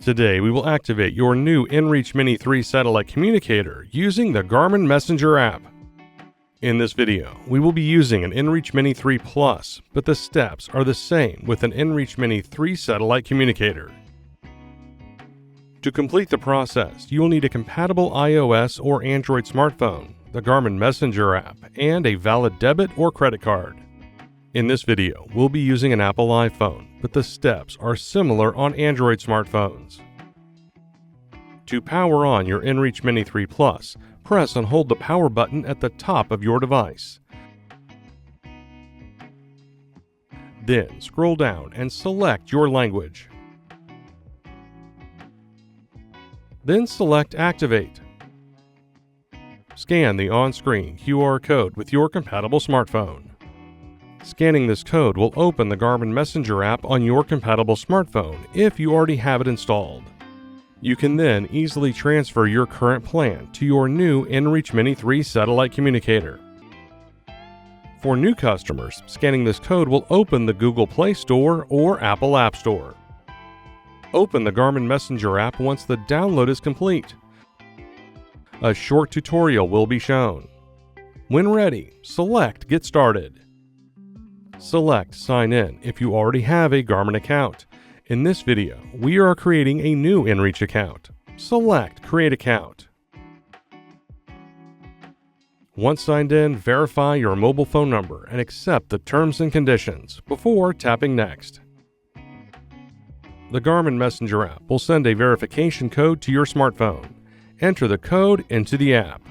Today, we will activate your new inReach Mini 3 satellite communicator using the Garmin Messenger app. In this video, we will be using an inReach Mini 3 Plus, but the steps are the same with an inReach Mini 3 satellite communicator. To complete the process, you will need a compatible iOS or Android smartphone, the Garmin Messenger app, and a valid debit or credit card. In this video, we'll be using an Apple iPhone, but the steps are similar on Android smartphones. To power on your inReach Mini 3 Plus, press and hold the power button at the top of your device. Then scroll down and select your language. Then select Activate. Scan the on-screen QR code with your compatible smartphone. Scanning this code will open the Garmin Messenger app on your compatible smartphone if you already have it installed. You can then easily transfer your current plan to your new inReach Mini 3 satellite communicator. For new customers, scanning this code will open the Google Play Store or Apple App Store. Open the Garmin Messenger app once the download is complete. A short tutorial will be shown. When ready, select Get Started. Select Sign In if you already have a Garmin account. In this video, we are creating a new inReach account. Select Create Account. Once signed in, verify your mobile phone number and accept the terms and conditions before tapping Next. The Garmin Messenger app will send a verification code to your smartphone. Enter the code into the app.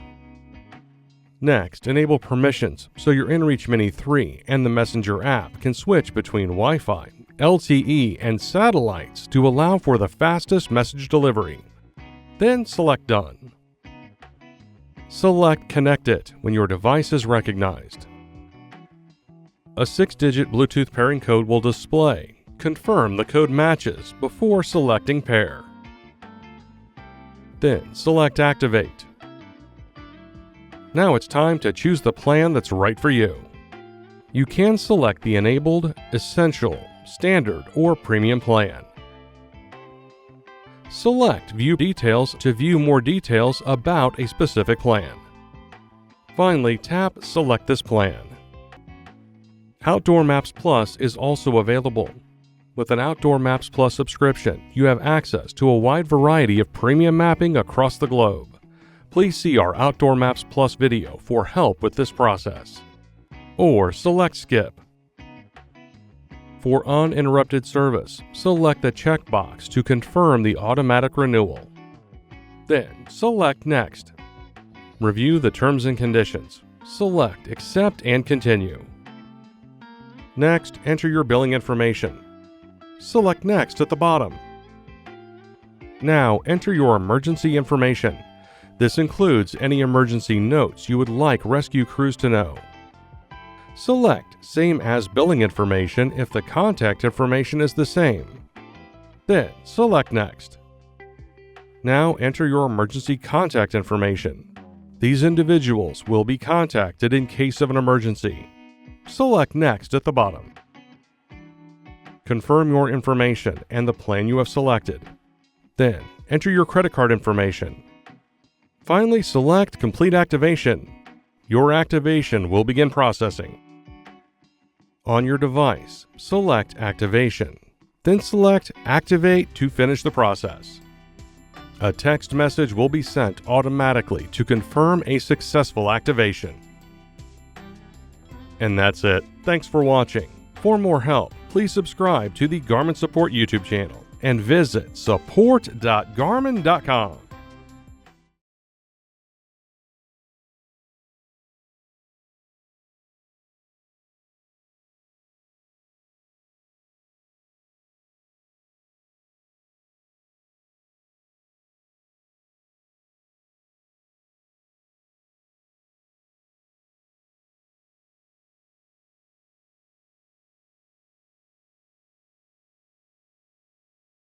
Next, enable permissions so your inReach Mini 3 and the Messenger app can switch between Wi-Fi, LTE, and satellites to allow for the fastest message delivery. Then select Done. Select Connect It when your device is recognized. A 6-digit Bluetooth pairing code will display. Confirm the code matches before selecting Pair. Then select Activate. Now it's time to choose the plan that's right for you. You can select the Enabled, Essential, Standard, or Premium plan. Select View Details to view more details about a specific plan. Finally, tap Select this plan. Outdoor Maps Plus is also available. With an Outdoor Maps Plus subscription, you have access to a wide variety of premium mapping across the globe. Please see our Outdoor Maps Plus video for help with this process. Or select Skip. For uninterrupted service, select the checkbox to confirm the automatic renewal. Then select Next. Review the terms and conditions. Select Accept and Continue. Next, enter your billing information. Select Next at the bottom. Now enter your emergency information. This includes any emergency notes you would like rescue crews to know. Select Same as Billing Information if the contact information is the same. Then select Next. Now enter your emergency contact information. These individuals will be contacted in case of an emergency. Select Next at the bottom. Confirm your information and the plan you have selected. Then enter your credit card information. Finally, select Complete Activation. Your activation will begin processing. On your device, select Activation. Then select Activate to finish the process. A text message will be sent automatically to confirm a successful activation. And that's it. Thanks for watching. For more help, please subscribe to the Garmin Support YouTube channel and visit support.garmin.com.